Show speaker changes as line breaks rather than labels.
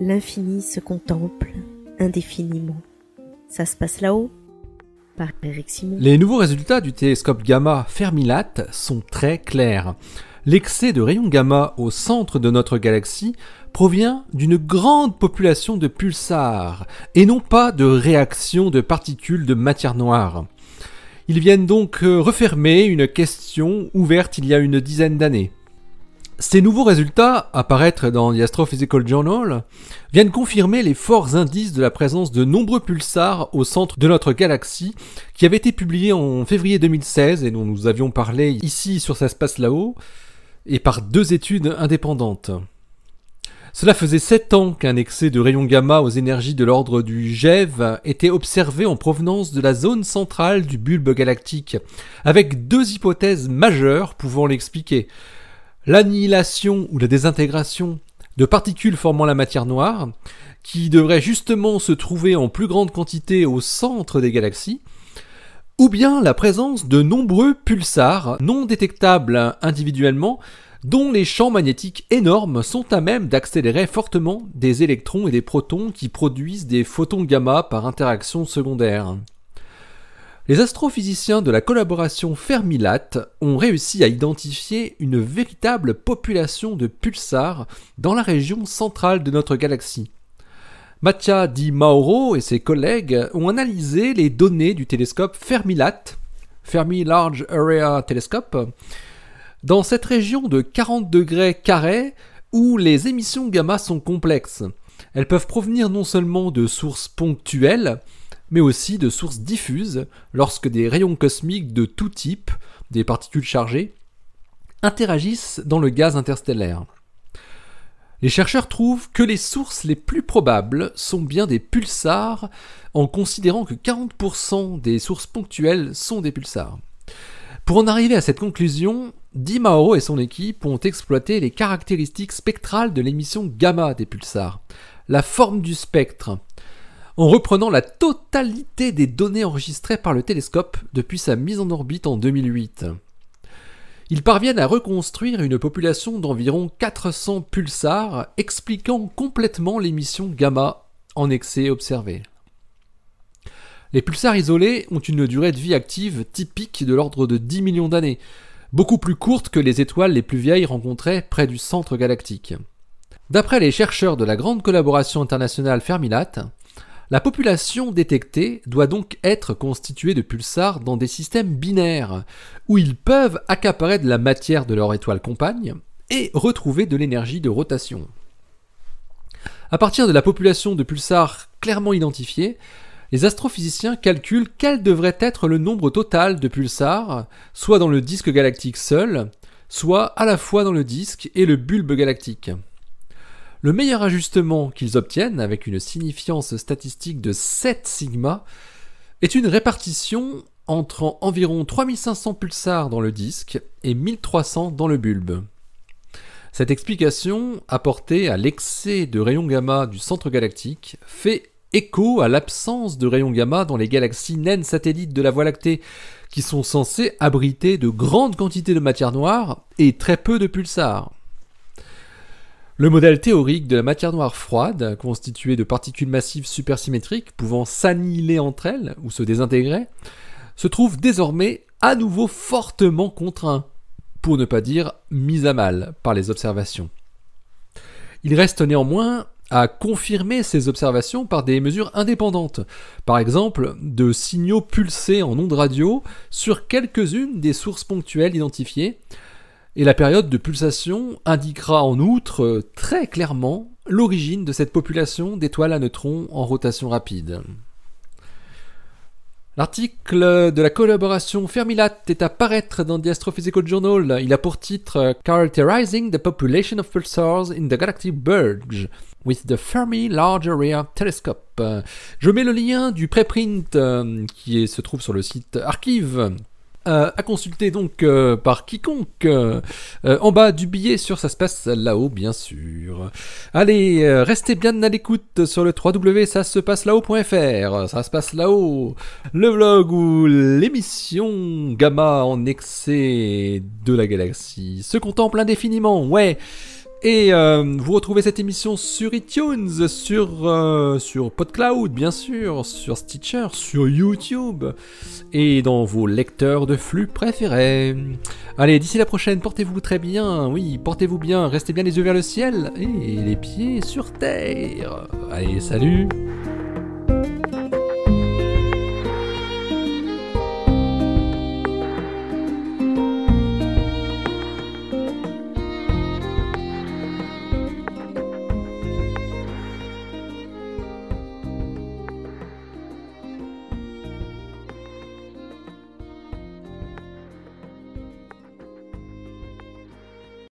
L'infini se contemple indéfiniment. Ça se passe là-haut, par Eric Simon.
Les nouveaux résultats du télescope gamma Fermi-LAT sont très clairs. L'excès de rayons gamma au centre de notre galaxie provient d'une grande population de pulsars, et non pas de réactions de particules de matière noire. Ils viennent donc refermer une question ouverte il y a une dizaine d'années. Ces nouveaux résultats, apparaître dans The Astrophysical Journal, viennent confirmer les forts indices de la présence de nombreux pulsars au centre de notre galaxie, qui avaient été publiés en février 2016 et dont nous avions parlé ici sur Ça se passe là-haut, et par 2 études indépendantes. Cela faisait 7 ans qu'un excès de rayons gamma aux énergies de l'ordre du GeV était observé en provenance de la zone centrale du bulbe galactique, avec 2 hypothèses majeures pouvant l'expliquer. L'annihilation ou la désintégration de particules formant la matière noire, qui devraient justement se trouver en plus grande quantité au centre des galaxies, ou bien la présence de nombreux pulsars non détectables individuellement, dont les champs magnétiques énormes sont à même d'accélérer fortement des électrons et des protons qui produisent des photons gamma par interaction secondaire. Les astrophysiciens de la collaboration Fermi-LAT ont réussi à identifier une véritable population de pulsars dans la région centrale de notre galaxie. Mattia Di Mauro et ses collègues ont analysé les données du télescope Fermi-LAT, Fermi Large Area Telescope, dans cette région de 40 degrés carrés où les émissions gamma sont complexes. Elles peuvent provenir non seulement de sources ponctuelles, mais aussi de sources diffuses lorsque des rayons cosmiques de tout type, des particules chargées, interagissent dans le gaz interstellaire. Les chercheurs trouvent que les sources les plus probables sont bien des pulsars, en considérant que 40% des sources ponctuelles sont des pulsars. Pour en arriver à cette conclusion, Di Mauro et son équipe ont exploité les caractéristiques spectrales de l'émission gamma des pulsars, la forme du spectre, en reprenant la totalité des données enregistrées par le télescope depuis sa mise en orbite en 2008. Ils parviennent à reconstruire une population d'environ 400 pulsars, expliquant complètement l'émission gamma en excès observée. Les pulsars isolés ont une durée de vie active typique de l'ordre de 10 millions d'années, beaucoup plus courte que les étoiles les plus vieilles rencontrées près du centre galactique. D'après les chercheurs de la grande collaboration internationale Fermi-LAT, la population détectée doit donc être constituée de pulsars dans des systèmes binaires, où ils peuvent accaparer de la matière de leur étoile compagne et retrouver de l'énergie de rotation. À partir de la population de pulsars clairement identifiés, les astrophysiciens calculent quel devrait être le nombre total de pulsars, soit dans le disque galactique seul, soit à la fois dans le disque et le bulbe galactique. Le meilleur ajustement qu'ils obtiennent, avec une signifiance statistique de 7 sigma, est une répartition entre environ 3500 pulsars dans le disque et 1300 dans le bulbe. Cette explication, apportée à l'excès de rayons gamma du centre galactique, fait écho à l'absence de rayons gamma dans les galaxies naines satellites de la Voie lactée, qui sont censées abriter de grandes quantités de matière noire et très peu de pulsars. Le modèle théorique de la matière noire froide, constituée de particules massives supersymétriques pouvant s'annihiler entre elles ou se désintégrer, se trouve désormais à nouveau fortement contraint, pour ne pas dire mis à mal par les observations. Il reste néanmoins à confirmer ces observations par des mesures indépendantes, par exemple de signaux pulsés en ondes radio sur quelques-unes des sources ponctuelles identifiées, et la période de pulsation indiquera en outre très clairement l'origine de cette population d'étoiles à neutrons en rotation rapide. L'article de la collaboration Fermi-LAT est à paraître dans The Astrophysical Journal. Il a pour titre « Characterizing the population of pulsars in the galactic bulge with the Fermi Large Area Telescope ». Je mets le lien du préprint qui se trouve sur le site Archive. à consulter donc par quiconque en bas du billet sur Ça se passe là-haut, bien sûr. Allez, restez bien à l'écoute sur le www.ça-se-passe-là-haut.fr. Ça se passe là-haut, le vlog ou l'émission Gamma en excès de la galaxie se contemple indéfiniment, ouais. Et vous retrouvez cette émission sur iTunes, sur PodCloud, bien sûr, sur Stitcher, sur YouTube et dans vos lecteurs de flux préférés. Allez, d'ici la prochaine, portez-vous très bien, oui, portez-vous bien, restez bien les yeux vers le ciel et les pieds sur terre. Allez, salut!